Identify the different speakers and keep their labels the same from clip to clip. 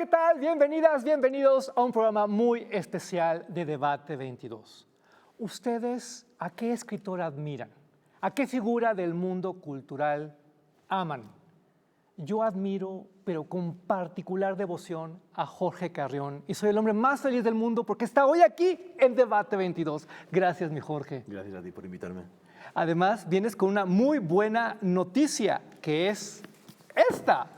Speaker 1: ¿qué tal? Bienvenidas, bienvenidos a un programa muy especial de Debate 22. ¿Ustedes a qué escritor admiran? ¿A qué figura del mundo cultural aman? Yo admiro, pero con particular devoción, a Jorge Carrión y soy el hombre más feliz del mundo porque está hoy aquí en Debate 22. Gracias, mi Jorge.
Speaker 2: Gracias a ti por invitarme.
Speaker 1: Además, vienes con una muy buena noticia, que es esta.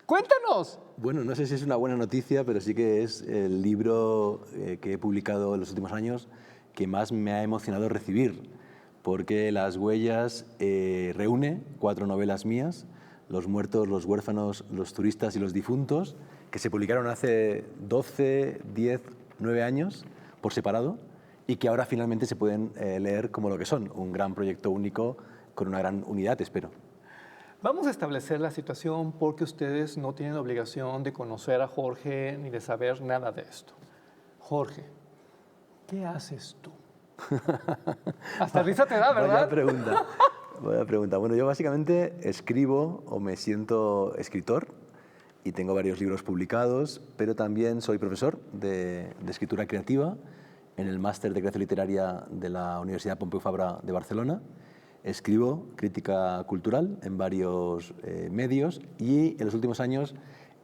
Speaker 1: ¡Cuéntanos!
Speaker 2: Bueno, no sé si es una buena noticia, pero sí que es el libro que he publicado en los últimos años que más me ha emocionado recibir, porque Las Huellas reúne 4 novelas mías, Los muertos, los huérfanos, los turistas y los difuntos, que se publicaron hace 12, 10, 9 años por separado y que ahora finalmente se pueden leer como lo que son, un gran proyecto único con una gran unidad, espero.
Speaker 1: Vamos a establecer la situación porque ustedes no tienen obligación de conocer a Jorge ni de saber nada de esto. Jorge, ¿qué haces tú? Hasta risa te da, ¿verdad?
Speaker 2: Vaya pregunta. Bueno, yo básicamente escribo o me siento escritor y tengo varios libros publicados, pero también soy profesor de escritura creativa en el máster de creación literaria de la Universidad Pompeu Fabra de Barcelona. Escribo crítica cultural en varios medios y en los últimos años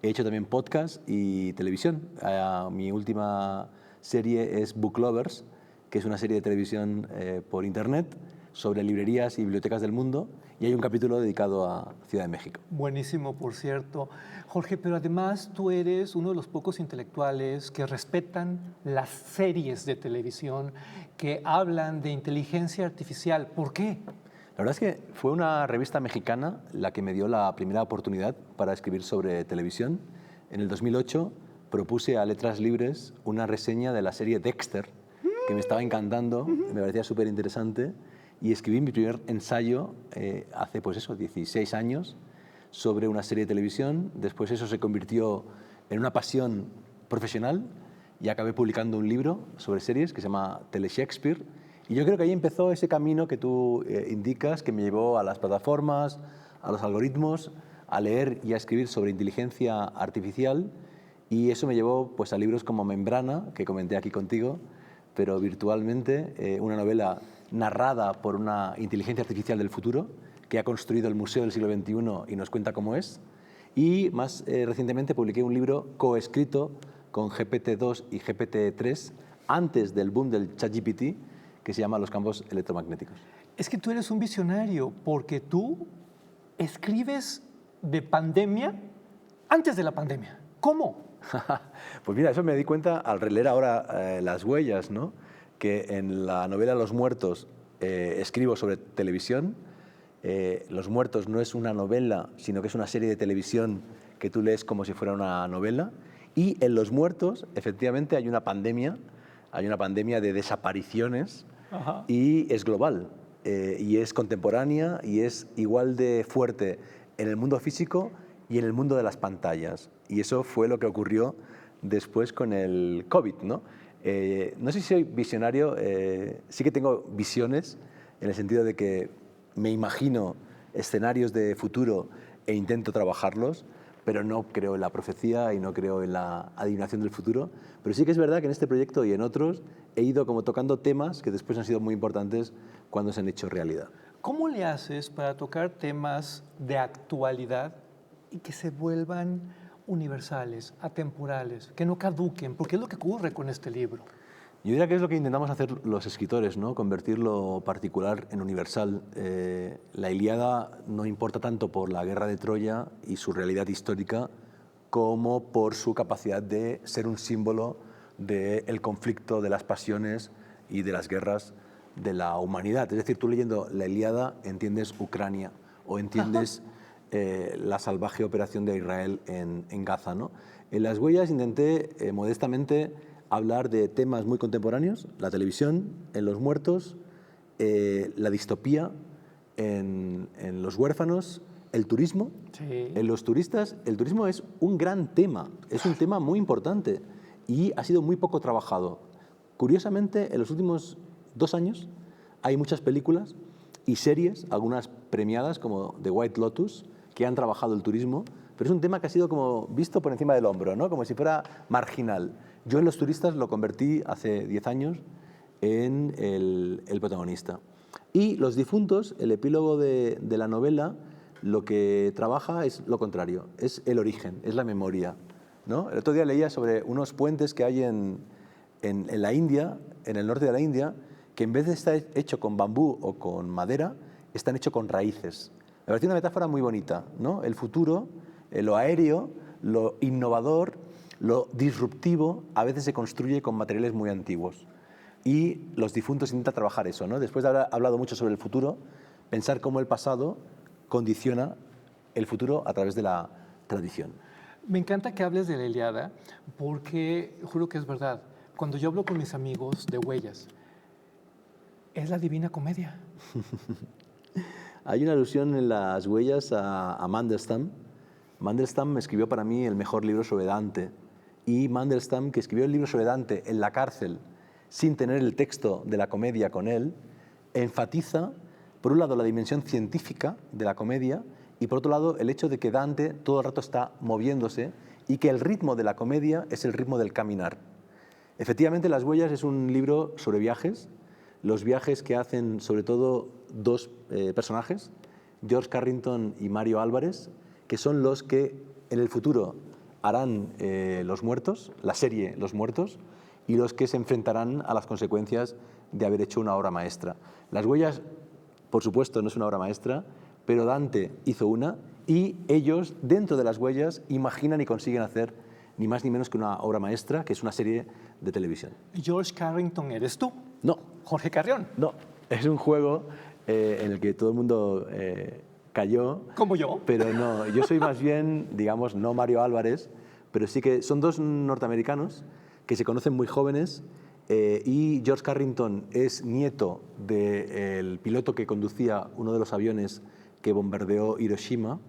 Speaker 2: he hecho también podcast y televisión. Mi última serie es Book Lovers, que es una serie de televisión por internet sobre librerías y bibliotecas del mundo, y hay un capítulo dedicado a Ciudad de México.
Speaker 1: Buenísimo, por cierto. Jorge, pero además tú eres uno de los pocos intelectuales que respetan las series de televisión que hablan de inteligencia artificial. ¿Por qué?
Speaker 2: La verdad es que fue una revista mexicana la que me dio la primera oportunidad para escribir sobre televisión. En el 2008 propuse a Letras Libres una reseña de la serie Dexter, que me estaba encantando, me parecía súper interesante, y escribí mi primer ensayo hace, pues eso, 16 años sobre una serie de televisión. Después eso se convirtió en una pasión profesional y acabé publicando un libro sobre series que se llama Teleshakespeare. Y yo creo que ahí empezó ese camino que tú indicas, que me llevó a las plataformas, a los algoritmos, a leer y a escribir sobre inteligencia artificial. Y eso me llevó pues, a libros como Membrana, que comenté aquí contigo, pero virtualmente, una novela narrada por una inteligencia artificial del futuro que ha construido el Museo del Siglo XXI y nos cuenta cómo es. Y más recientemente publiqué un libro coescrito con GPT-2 y GPT-3 antes del boom del ChatGPT, que se llama Los campos electromagnéticos.
Speaker 1: Es que tú eres un visionario porque tú escribes de pandemia antes de la pandemia. ¿Cómo?
Speaker 2: Pues mira, eso me di cuenta al releer ahora Las Huellas, ¿no? Que en la novela Los muertos escribo sobre televisión. Los muertos no es una novela, sino que es una serie de televisión que tú lees como si fuera una novela. Y en Los muertos, efectivamente, hay una pandemia de desapariciones. Ajá. Y es global, y es contemporánea, y es igual de fuerte en el mundo físico y en el mundo de las pantallas. Y eso fue lo que ocurrió después con el COVID, ¿no? No sé si soy visionario, sí que tengo visiones, en el sentido de que me imagino escenarios de futuro e intento trabajarlos, pero no creo en la profecía y no creo en la adivinación del futuro. Pero sí que es verdad que en este proyecto y en otros he ido como tocando temas que después han sido muy importantes cuando se han hecho realidad.
Speaker 1: ¿Cómo le haces para tocar temas de actualidad y que se vuelvan universales, atemporales, que no caduquen? Porque es lo que ocurre con este libro.
Speaker 2: Yo diría que es lo que intentamos hacer los escritores, ¿no? Convertir lo particular en universal. La Ilíada no importa tanto por la guerra de Troya y su realidad histórica como por su capacidad de ser un símbolo del conflicto, de las pasiones y de las guerras de la humanidad. Es decir, tú leyendo la Ilíada entiendes Ucrania o entiendes la salvaje operación de Israel en Gaza, ¿no? En Las Huellas intenté modestamente hablar de temas muy contemporáneos, la televisión, en Los muertos, la distopía, en Los huérfanos, el turismo, sí. En Los turistas. El turismo es un gran tema, es un tema muy importante y ha sido muy poco trabajado. Curiosamente, en los últimos 2 años hay muchas películas y series, algunas premiadas como The White Lotus, que han trabajado el turismo, pero es un tema que ha sido como visto por encima del hombro, ¿no? Como si fuera marginal. Yo en Los turistas lo convertí hace 10 años en el protagonista. Y Los difuntos, el epílogo de la novela, lo que trabaja es lo contrario, es el origen, es la memoria, ¿no? El otro día leía sobre unos puentes que hay en la India, en el norte de la India, que en vez de estar hecho con bambú o con madera, están hechos con raíces. Me parece una metáfora muy bonita, ¿no? El futuro, lo aéreo, lo innovador, lo disruptivo, a veces se construye con materiales muy antiguos. Y Los difuntos intenta trabajar eso, ¿no? Después de haber hablado mucho sobre el futuro, pensar cómo el pasado condiciona el futuro a través de la tradición.
Speaker 1: Me encanta que hables de la Ilíada porque juro que es verdad. Cuando yo hablo con mis amigos de Huellas, es la Divina Comedia.
Speaker 2: Hay una alusión en Las huellas a Mandelstam. Mandelstam escribió para mí el mejor libro sobre Dante. Y Mandelstam, que escribió el libro sobre Dante en la cárcel, sin tener el texto de la comedia con él, enfatiza, por un lado, la dimensión científica de la comedia y, por otro lado, el hecho de que Dante todo el rato está moviéndose y que el ritmo de la comedia es el ritmo del caminar. Efectivamente, Las huellas es un libro sobre viajes, los viajes que hacen sobre todo dos personajes, George Carrington y Mario Álvarez, que son los que en el futuro harán Los muertos, la serie Los muertos, y los que se enfrentarán a las consecuencias de haber hecho una obra maestra. Las huellas, por supuesto, no es una obra maestra, pero Dante hizo una y ellos, dentro de Las huellas, imaginan y consiguen hacer ni más ni menos que una obra maestra, que es una serie de televisión.
Speaker 1: George Carrington, ¿eres tú?
Speaker 2: No.
Speaker 1: Jorge Carrión.
Speaker 2: No, es un juego en el que todo el mundo cayó.
Speaker 1: ¿Como yo?
Speaker 2: Pero no, yo soy más bien, digamos, no Mario Álvarez, pero sí que son dos norteamericanos que se conocen muy jóvenes y George Carrington es nieto del piloto que conducía uno de los aviones que bombardeó Hiroshima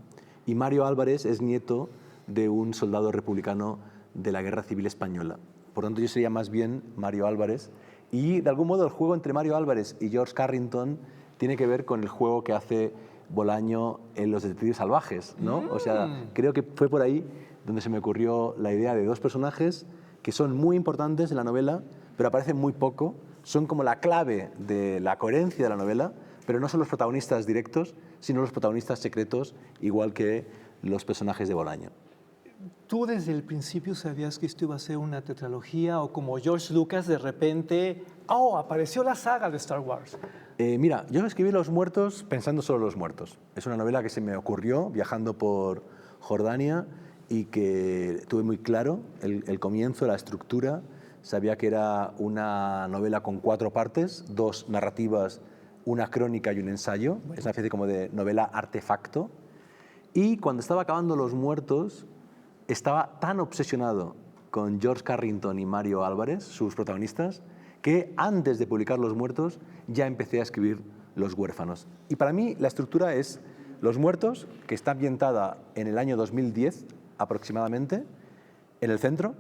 Speaker 2: y Mario Álvarez es nieto de un soldado republicano de la Guerra Civil Española. Por tanto, yo sería más bien Mario Álvarez. Y, de algún modo, el juego entre Mario Álvarez y George Carrington tiene que ver con el juego que hace Bolaño en Los detectives salvajes, ¿no? O sea, creo que fue por ahí donde se me ocurrió la idea de dos personajes que son muy importantes en la novela, pero aparecen muy poco, son como la clave de la coherencia de la novela, pero no son los protagonistas directos, sino los protagonistas secretos, igual que los personajes de Bolaño.
Speaker 1: ¿Tú desde el principio sabías que esto iba a ser una tetralogía o como George Lucas de repente, apareció la saga de Star Wars?
Speaker 2: Mira, yo escribí Los muertos pensando solo en los muertos. Es una novela que se me ocurrió viajando por Jordania y que tuve muy claro el comienzo, la estructura. Sabía que era una novela con 4 partes, 2 narrativas, una crónica y un ensayo. Es una especie como de novela artefacto. Y cuando estaba acabando Los muertos, estaba tan obsesionado con George Carrington y Mario Álvarez, sus protagonistas, que antes de publicar Los muertos ya empecé a escribir Los huérfanos. Y para mí la estructura es Los muertos, que está ambientada en el año 2010 aproximadamente, en el centro.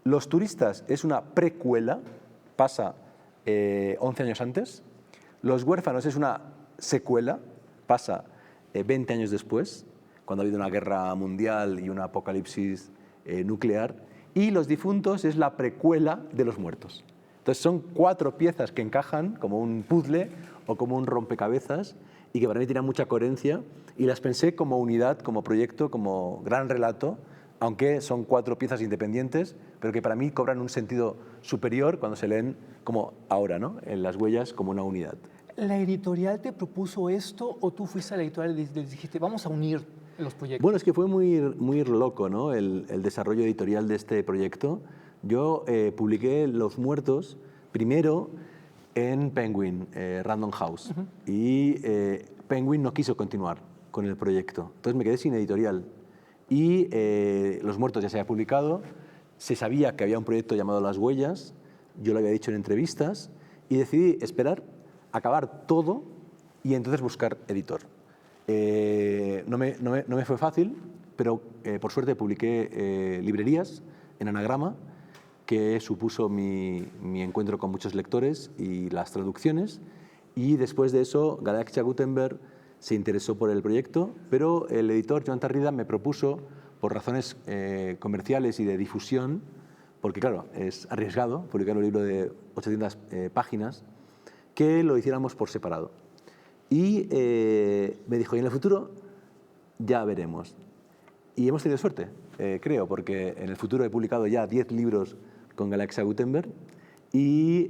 Speaker 2: Los turistas es una precuela, pasa 11 años antes. Los huérfanos es una secuela, pasa 20 años después, cuando ha habido una guerra mundial y un apocalipsis nuclear. Y Los difuntos es la precuela de Los muertos. Entonces son 4 piezas que encajan como un puzzle o como un rompecabezas y que para mí tienen mucha coherencia y las pensé como unidad, como proyecto, como gran relato, aunque son 4 piezas independientes, pero que para mí cobran un sentido superior cuando se leen como ahora, ¿no? En Las huellas como una unidad.
Speaker 1: ¿La editorial te propuso esto o tú fuiste a la editorial y les dijiste, vamos a unir los proyectos?
Speaker 2: Bueno, es que fue muy loco, ¿no? El desarrollo editorial de este proyecto. Yo publiqué Los muertos primero en Penguin, Random House, y Penguin no quiso continuar con el proyecto. Entonces me quedé sin editorial. Y Los muertos ya se había publicado, se sabía que había un proyecto llamado Las huellas, yo lo había dicho en entrevistas, y decidí esperar, acabar todo y entonces buscar editor. No me fue fácil, pero por suerte publiqué Librerías en Anagrama, que supuso mi encuentro con muchos lectores y las traducciones. Y después de eso, Galaxia Gutenberg se interesó por el proyecto, pero el editor, Joan Tarrida, me propuso, por razones comerciales y de difusión, porque claro, es arriesgado publicar un libro de 800 páginas, que lo hiciéramos por separado. Y me dijo, y en el futuro ya veremos. Y hemos tenido suerte, creo, porque en el futuro he publicado ya 10 libros con Galaxia Gutenberg y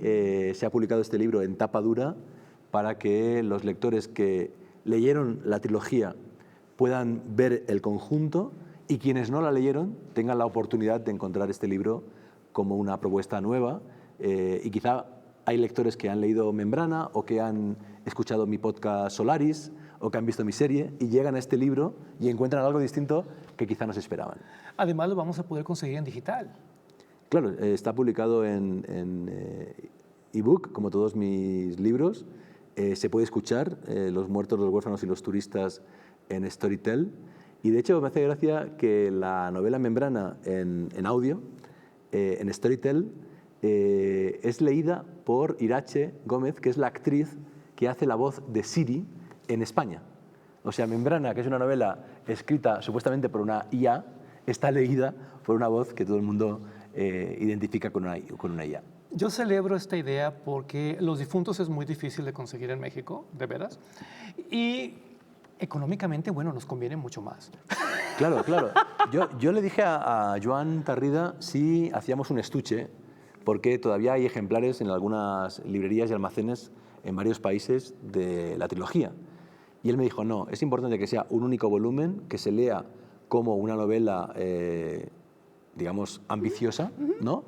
Speaker 2: se ha publicado este libro en tapa dura para que los lectores que leyeron la trilogía puedan ver el conjunto y quienes no la leyeron tengan la oportunidad de encontrar este libro como una propuesta nueva y quizá hay lectores que han leído Membrana o que han escuchado mi podcast Solaris o que han visto mi serie y llegan a este libro y encuentran algo distinto que quizá no se esperaban.
Speaker 1: Además, lo vamos a poder conseguir en digital.
Speaker 2: Claro, está publicado en ebook, como todos mis libros. Se puede escuchar Los muertos, los huérfanos y los turistas en Storytel. Y de hecho me hace gracia que la novela Membrana en audio, en Storytel, es leída por Irache Gómez, que es la actriz que hace la voz de Siri en España. O sea, Membrana, que es una novela escrita supuestamente por una IA, está leída por una voz que todo el mundo identifica con una IA.
Speaker 1: Yo celebro esta idea porque Los difuntos es muy difícil de conseguir en México, de veras, y económicamente, bueno, nos conviene mucho más.
Speaker 2: Claro, claro. Yo le dije a Joan Tarrida si hacíamos un estuche, porque todavía hay ejemplares en algunas librerías y almacenes en varios países de la trilogía. Y él me dijo, no, es importante que sea un único volumen, que se lea como una novela, digamos, ambiciosa, ¿no?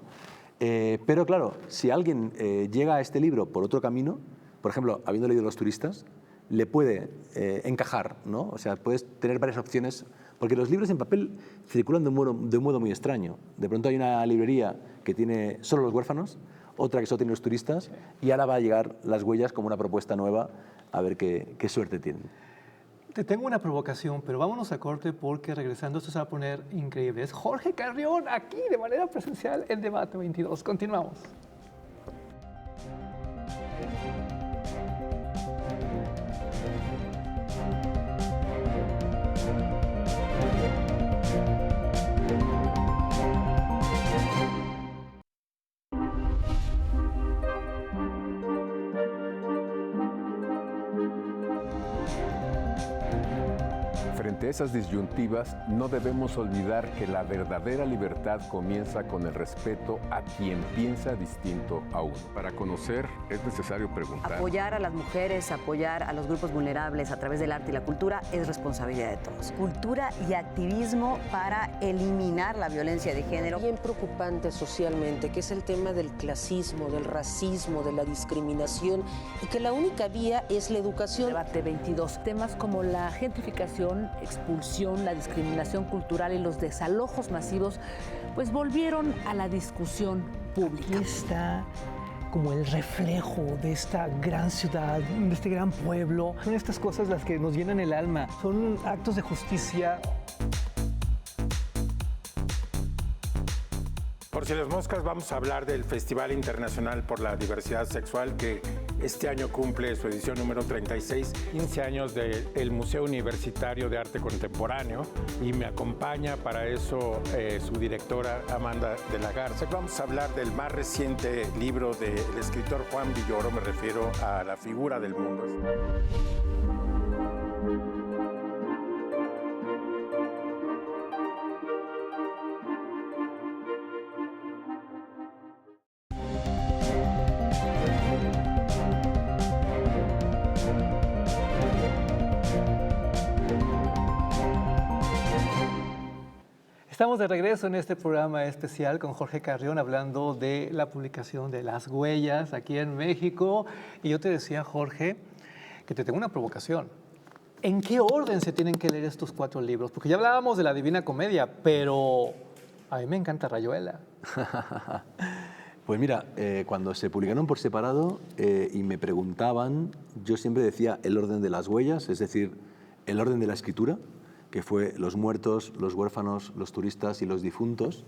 Speaker 2: Pero claro, si alguien llega a este libro por otro camino, por ejemplo, habiendo leído Los turistas, le puede encajar, ¿no? O sea, puedes tener varias opciones, porque los libros en papel circulan de un modo muy extraño. De pronto hay una librería que tiene solo Los huérfanos, otra que solo tiene Los turistas, y ahora va a llegar Las huellas como una propuesta nueva, a ver qué suerte tienen.
Speaker 1: Te tengo una provocación, pero vámonos a corte porque regresando esto se va a poner increíble. Es Jorge Carrión aquí de manera presencial en Debate 22. Continuamos.
Speaker 3: Frente a esas disyuntivas, no debemos olvidar que la verdadera libertad comienza con el respeto a quien piensa distinto a uno. Para conocer es necesario preguntar.
Speaker 4: Apoyar a las mujeres, apoyar a los grupos vulnerables a través del arte y la cultura es responsabilidad de todos. Cultura y activismo para eliminar la violencia de género.
Speaker 5: Bien preocupante socialmente, que es el tema del clasismo, del racismo, de la discriminación, y que la única vía es la educación.
Speaker 6: Debate 22. Temas como la gentrificación, expulsión, la discriminación cultural y los desalojos masivos, pues volvieron a la discusión pública.
Speaker 1: Aquí está como el reflejo de esta gran ciudad, de este gran pueblo. Son estas cosas las que nos llenan el alma. Son actos de justicia.
Speaker 7: Por si las moscas, vamos a hablar del Festival Internacional por la Diversidad Sexual, que este año cumple su edición número 36, 15 años del Museo Universitario de Arte Contemporáneo, y me acompaña para eso su directora Amanda de la Garza. Vamos a hablar del más reciente libro del escritor Juan Villoro, me refiero a La figura del mundo.
Speaker 1: Estamos de regreso en este programa especial con Jorge Carrión hablando de la publicación de Las huellas aquí en México. Y yo te decía, Jorge, que te tengo una provocación. ¿En qué orden se tienen que leer estos 4 libros? Porque ya hablábamos de la Divina Comedia, pero a mí me encanta Rayuela.
Speaker 2: Pues mira, cuando se publicaron por separado y me preguntaban, yo siempre decía el orden de las huellas, es decir, el orden de la escritura, que fue Los muertos, los huérfanos, los turistas y los difuntos,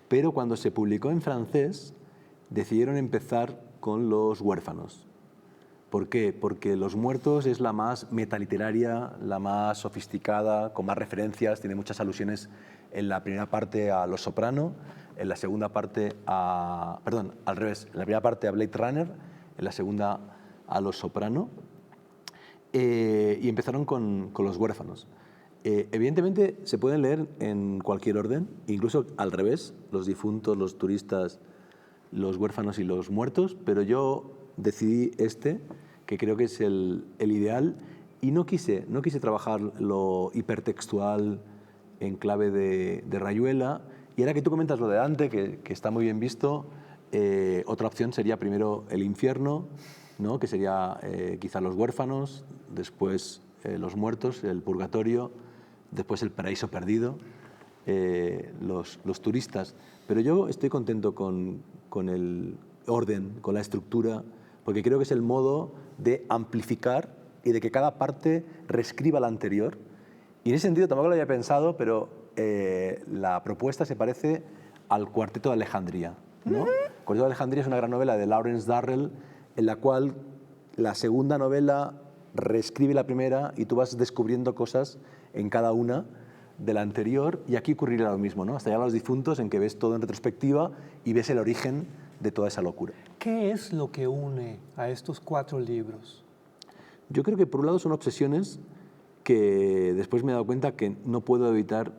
Speaker 2: pero cuando se publicó en francés decidieron empezar con Los huérfanos, ¿Por qué? Porque Los Muertos es la más metaliteraria, la más sofisticada, con más referencias, tiene muchas alusiones en la primera parte a Los Soprano, en la segunda parte a... Perdón, al revés, en la primera parte a Blade Runner, en la segunda a Los Soprano, y empezaron con Los Huérfanos. Evidentemente se pueden leer en cualquier orden, incluso al revés, Los Difuntos, Los Turistas, Los Huérfanos y Los Muertos, pero yo decidí este, que creo que es el ideal, y no quise trabajar lo hipertextual en clave de rayuela. Y ahora que tú comentas lo de Dante, que está muy bien visto, otra opción sería primero el infierno, ¿no? Que sería quizá Los Huérfanos, después Los Muertos, el purgatorio, después el paraíso perdido, los turistas. Pero yo estoy contento con el orden, con la estructura, porque creo que es el modo de amplificar y de que cada parte reescriba la anterior. Y en ese sentido tampoco lo había pensado, pero la propuesta se parece al Cuarteto de Alejandría, ¿no? El Cuarteto de Alejandría es una gran novela de Lawrence Durrell, en la cual la segunda novela reescribe la primera y tú vas descubriendo cosas en cada una de la anterior, y aquí ocurriría lo mismo, ¿no? Hasta llegar a Los Difuntos, en que ves todo en retrospectiva y ves el origen de toda esa locura.
Speaker 1: ¿Qué es lo que une a estos 4 libros?
Speaker 2: Yo creo que por un lado son obsesiones que después me he dado cuenta que no puedo evitar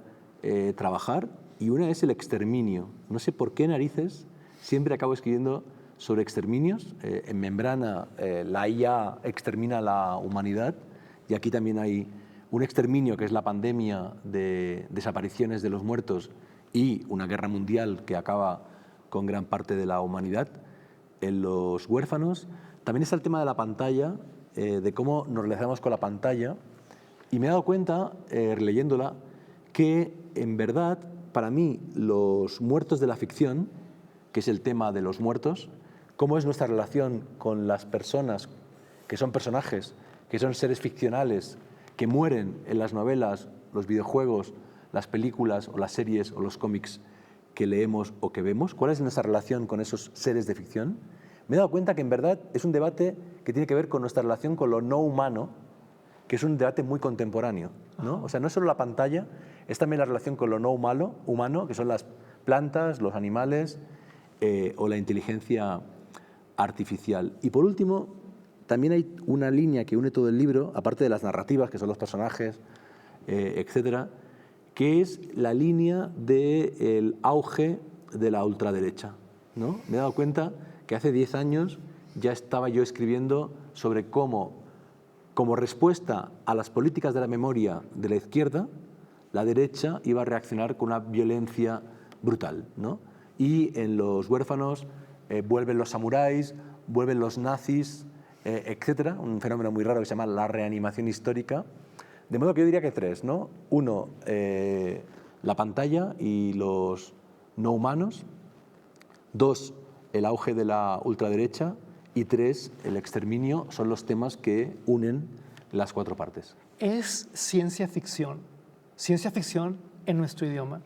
Speaker 2: trabajar, y una es el exterminio. No sé por qué narices siempre acabo escribiendo sobre exterminios. En Membrana la IA extermina a la humanidad, y aquí también hay un exterminio que es la pandemia de desapariciones de los muertos y una guerra mundial que acaba con gran parte de la humanidad. En Los Huérfanos también está el tema de la pantalla, de cómo nos relacionamos con la pantalla, y me he dado cuenta, releyéndola, que en verdad, para mí, los muertos de la ficción, que es el tema de los muertos, cómo es nuestra relación con las personas que son personajes, que son seres ficcionales, que mueren en las novelas, los videojuegos, las películas o las series o los cómics que leemos o que vemos. ¿Cuál es nuestra relación con esos seres de ficción? Me he dado cuenta que en verdad es un debate que tiene que ver con nuestra relación con lo no humano, que es un debate muy contemporáneo, ¿no? O sea, no es solo la pantalla, es también la relación con lo no humano, que son las plantas, los animales o la inteligencia artificial. Y por último, también hay una línea que une todo el libro, aparte de las narrativas, que son los personajes, etcétera, que es la línea del auge de la ultraderecha, ¿no? Me he dado cuenta que hace 10 años ya estaba yo escribiendo sobre cómo, como respuesta a las políticas de la memoria de la izquierda, la derecha iba a reaccionar con una violencia brutal, ¿no? Y en Los Huérfanos vuelven los samuráis, vuelven los nazis, etcétera, un fenómeno muy raro que se llama la reanimación histórica. De modo que yo diría que 3, ¿no? 1, la pantalla y los no humanos. 2, el auge de la ultraderecha. Y 3, el exterminio, son los temas que unen las 4 partes.
Speaker 1: ¿Es ciencia ficción en nuestro idioma?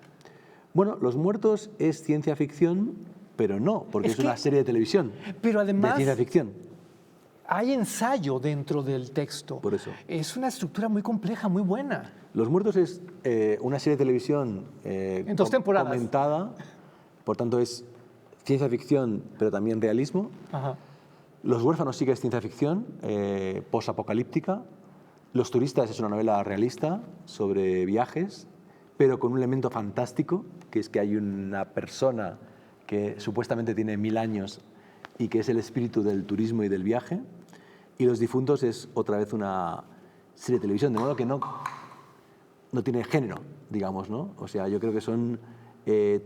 Speaker 2: Bueno, Los Muertos es ciencia ficción, pero no, porque es una serie de televisión.
Speaker 1: Pero además,
Speaker 2: de ciencia ficción.
Speaker 1: Hay ensayo dentro del texto.
Speaker 2: Por eso.
Speaker 1: Es una estructura muy compleja, muy buena.
Speaker 2: Los Muertos es una serie de televisión
Speaker 1: en 2 temporadas.
Speaker 2: Comentada, por tanto es ciencia ficción, pero también realismo.
Speaker 1: Ajá.
Speaker 2: Los Huérfanos sí que es ciencia ficción, posapocalíptica. Los Turistas es una novela realista sobre viajes, pero con un elemento fantástico, que es que hay una persona que supuestamente tiene 1000 años y que es el espíritu del turismo y del viaje. Y Los Difuntos es otra vez una serie de televisión, de modo que no tiene género, digamos, ¿no? O sea, yo creo que son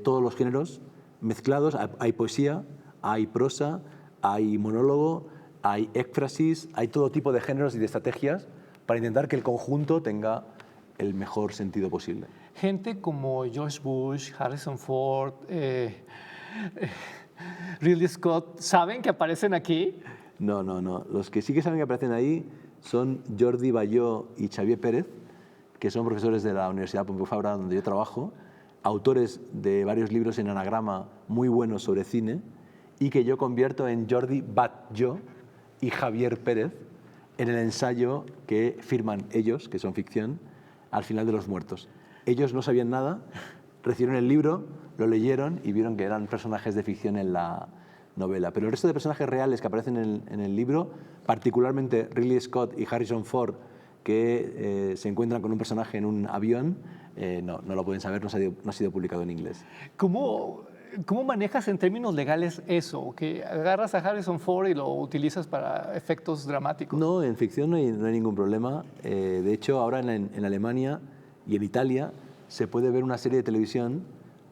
Speaker 2: todos los géneros mezclados. Hay poesía, hay prosa, hay monólogo, hay éfrasis, hay todo tipo de géneros y de estrategias para intentar que el conjunto tenga el mejor sentido posible.
Speaker 1: Gente como George Bush, Harrison Ford, Ridley Scott, ¿saben que aparecen aquí?
Speaker 2: No. Los que sí que saben que aparecen ahí son Jordi Bayó y Xavier Pérez, que son profesores de la Universidad Pompeu Fabra, donde yo trabajo, autores de varios libros en anagrama muy buenos sobre cine, y que yo convierto en Jordi Batlló y Javier Pérez en el ensayo que firman ellos, que son ficción, al final de Los Muertos. Ellos no sabían nada, recibieron el libro, lo leyeron y vieron que eran personajes de ficción en la novela. Pero el resto de personajes reales que aparecen en el libro, particularmente Ridley Scott y Harrison Ford, que se encuentran con un personaje en un avión, no lo pueden saber, no ha sido publicado en inglés.
Speaker 1: ¿Cómo manejas en términos legales eso? ¿Que agarras a Harrison Ford y lo utilizas para efectos dramáticos?
Speaker 2: No, en ficción no hay ningún problema. De hecho, ahora en Alemania y en Italia se puede ver una serie de televisión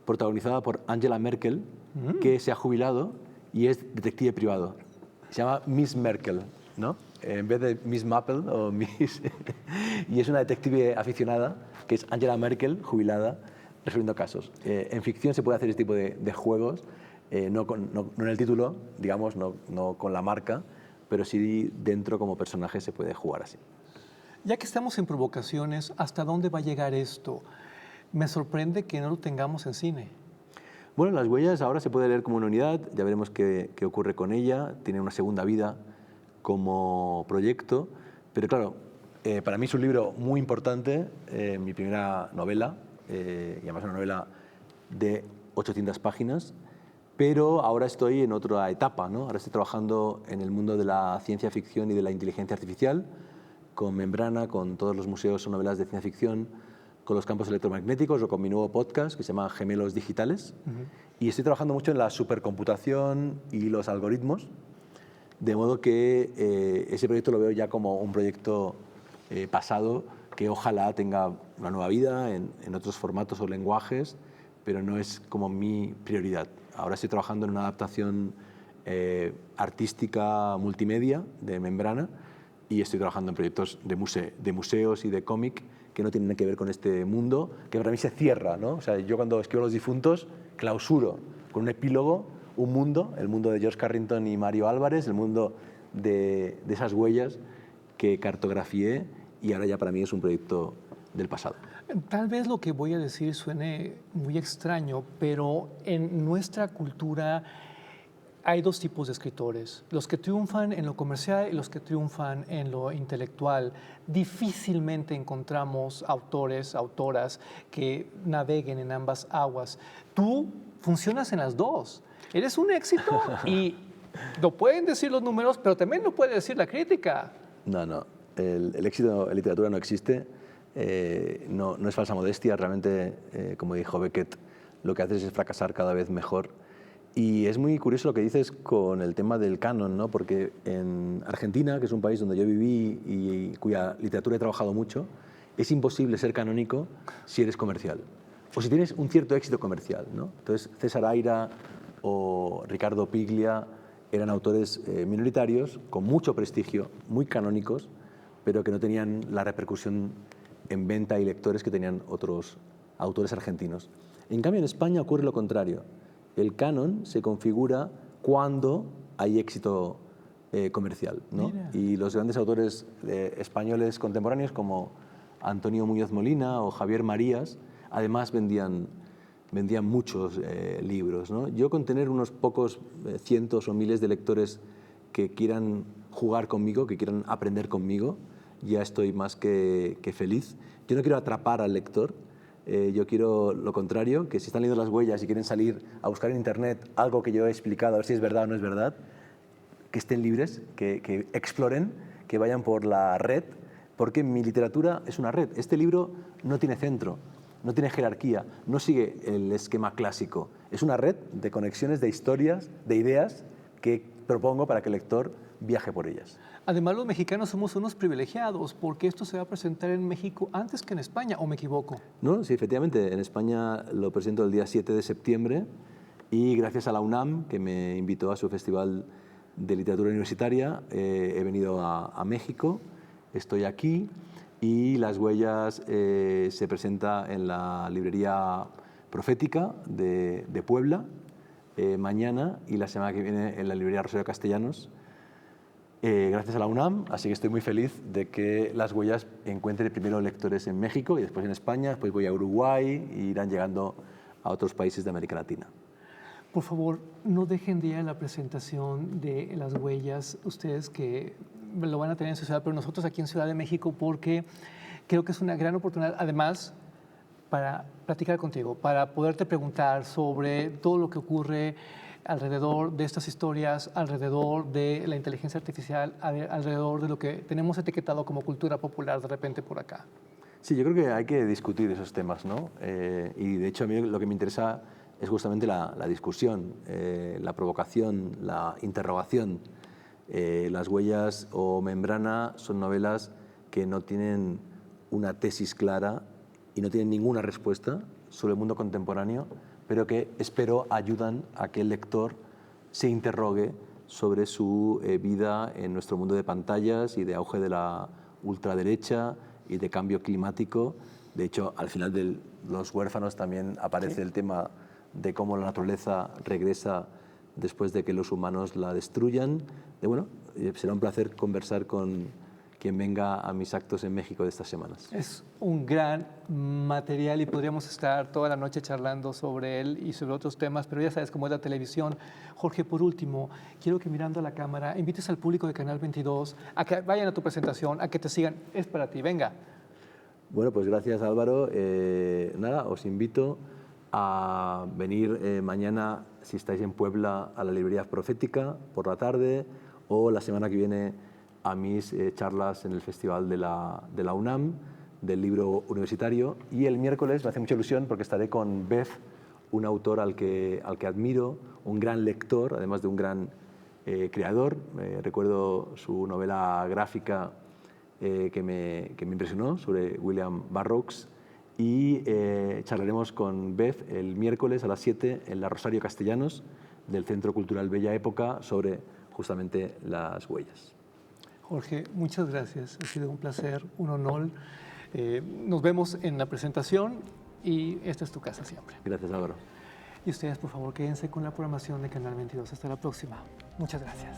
Speaker 2: protagonizada por Angela Merkel, que se ha jubilado y es detective privado. Se llama Miss Merkel, ¿no? En vez de Miss Maple o Miss... y es una detective aficionada, que es Angela Merkel, jubilada, resolviendo casos. En ficción se puede hacer este tipo de juegos, no en el título, digamos, no con la marca, pero sí dentro como personaje se puede jugar así.
Speaker 1: Ya que estamos en provocaciones, ¿hasta dónde va a llegar esto? Me sorprende que no lo tengamos en cine.
Speaker 2: Bueno, Las Huellas ahora se puede leer como una unidad, ya veremos qué ocurre con ella, tiene una segunda vida como proyecto, pero claro, para mí es un libro muy importante, mi primera novela, y además una novela de 800 páginas, pero ahora estoy en otra etapa, ¿no? Ahora estoy trabajando en el mundo de la ciencia ficción y de la inteligencia artificial, con Membrana, con todos los museos son novelas de ciencia ficción, con los campos electromagnéticos o con mi nuevo podcast que se llama Gemelos Digitales. Y estoy trabajando mucho en la supercomputación y los algoritmos, de modo que ese proyecto lo veo ya como un proyecto pasado que ojalá tenga una nueva vida en otros formatos o lenguajes, pero no es como mi prioridad. Ahora estoy trabajando en una adaptación artística multimedia de Membrana y estoy trabajando en proyectos de museos y de cómic que no tienen que ver con este mundo, que para mí se cierra, ¿no? O sea, yo cuando escribo Los Difuntos clausuro con un epílogo un mundo, el mundo de George Carrington y Mario Álvarez, el mundo de esas huellas que cartografié y ahora ya para mí es un proyecto del pasado.
Speaker 1: Tal vez lo que voy a decir suene muy extraño, pero en nuestra cultura hay dos tipos de escritores, los que triunfan en lo comercial y los que triunfan en lo intelectual. Difícilmente encontramos autores, autoras que naveguen en ambas aguas. Tú funcionas en las dos. Eres un éxito y lo pueden decir los números, pero también lo puede decir la crítica.
Speaker 2: No. El éxito en literatura no existe. No es falsa modestia. Realmente, como dijo Beckett, lo que haces es fracasar cada vez mejor. Y es muy curioso lo que dices con el tema del canon, ¿no? Porque en Argentina, que es un país donde yo viví y cuya literatura he trabajado mucho, es imposible ser canónico si eres comercial o si tienes un cierto éxito comercial, ¿no? Entonces, César Aira o Ricardo Piglia eran autores minoritarios con mucho prestigio, muy canónicos, pero que no tenían la repercusión en venta y lectores que tenían otros autores argentinos. En cambio, en España ocurre lo contrario. El canon se configura cuando hay éxito comercial, ¿no? Y los grandes autores españoles contemporáneos como Antonio Muñoz Molina o Javier Marías, además vendían muchos libros, ¿no? Yo con tener unos pocos cientos o miles de lectores que quieran jugar conmigo, que quieran aprender conmigo, ya estoy más que feliz. Yo no quiero atrapar al lector. Yo quiero lo contrario, que si están leyendo Las Huellas y quieren salir a buscar en internet algo que yo he explicado, a ver si es verdad o no es verdad, que estén libres, que exploren, que vayan por la red, porque mi literatura es una red. Este libro no tiene centro, no tiene jerarquía, no sigue el esquema clásico. Es una red de conexiones, de historias, de ideas que propongo para que el lector viaje por ellas.
Speaker 1: Además, los mexicanos somos unos privilegiados porque esto se va a presentar en México antes que en España, ¿o me equivoco?
Speaker 2: No, sí, efectivamente. En España lo presento el día 7 de septiembre y gracias a la UNAM, que me invitó a su Festival de Literatura Universitaria, he venido a México, estoy aquí y Las Huellas se presenta en la librería Profética de Puebla mañana y la semana que viene en la librería Rosario Castellanos. Gracias a la UNAM, así que estoy muy feliz de que Las Huellas encuentre primero lectores en México y después en España, después voy a Uruguay e irán llegando a otros países de América Latina.
Speaker 1: Por favor, no dejen de ir a la presentación de Las Huellas, ustedes que lo van a tener en su ciudad, pero nosotros aquí en Ciudad de México, porque creo que es una gran oportunidad, además, para platicar contigo, para poderte preguntar sobre todo lo que ocurre alrededor de estas historias, alrededor de la inteligencia artificial, alrededor de lo que tenemos etiquetado como cultura popular de repente por acá.
Speaker 2: Sí, yo creo que hay que discutir esos temas, ¿no? Y de hecho a mí lo que me interesa es justamente la discusión, la provocación, la interrogación. Las Huellas o Membrana son novelas que no tienen una tesis clara y no tienen ninguna respuesta sobre el mundo contemporáneo, pero que espero ayudan a que el lector se interrogue sobre su vida en nuestro mundo de pantallas y de auge de la ultraderecha y de cambio climático. De hecho, al final de Los Huérfanos también aparece el tema de cómo la naturaleza regresa después de que los humanos la destruyan. Bueno, será un placer conversar con quien venga a mis actos en México de estas semanas.
Speaker 1: Es un gran material y podríamos estar toda la noche charlando sobre él y sobre otros temas, pero ya sabes cómo es la televisión. Jorge, por último, quiero que mirando a la cámara invites al público de Canal 22 a que vayan a tu presentación, a que te sigan. Es para ti, venga.
Speaker 2: Bueno, pues gracias Álvaro. Nada, os invito a venir mañana, si estáis en Puebla, a la Librería Profética por la tarde, o la semana que viene a mis charlas en el Festival de la UNAM, del libro universitario. Y el miércoles me hace mucha ilusión porque estaré con Bev, un autor al que admiro, un gran lector, además de un gran creador. Recuerdo su novela gráfica que me impresionó, sobre William Burroughs. Y charlaremos con Bev el miércoles a las 7 en la Rosario Castellanos del Centro Cultural Bella Época sobre justamente las huellas.
Speaker 1: Jorge, muchas gracias. Ha sido un placer, un honor. Nos vemos en la presentación y esta es tu casa siempre.
Speaker 2: Gracias, Álvaro.
Speaker 1: Y ustedes, por favor, quédense con la programación de Canal 22. Hasta la próxima. Muchas gracias.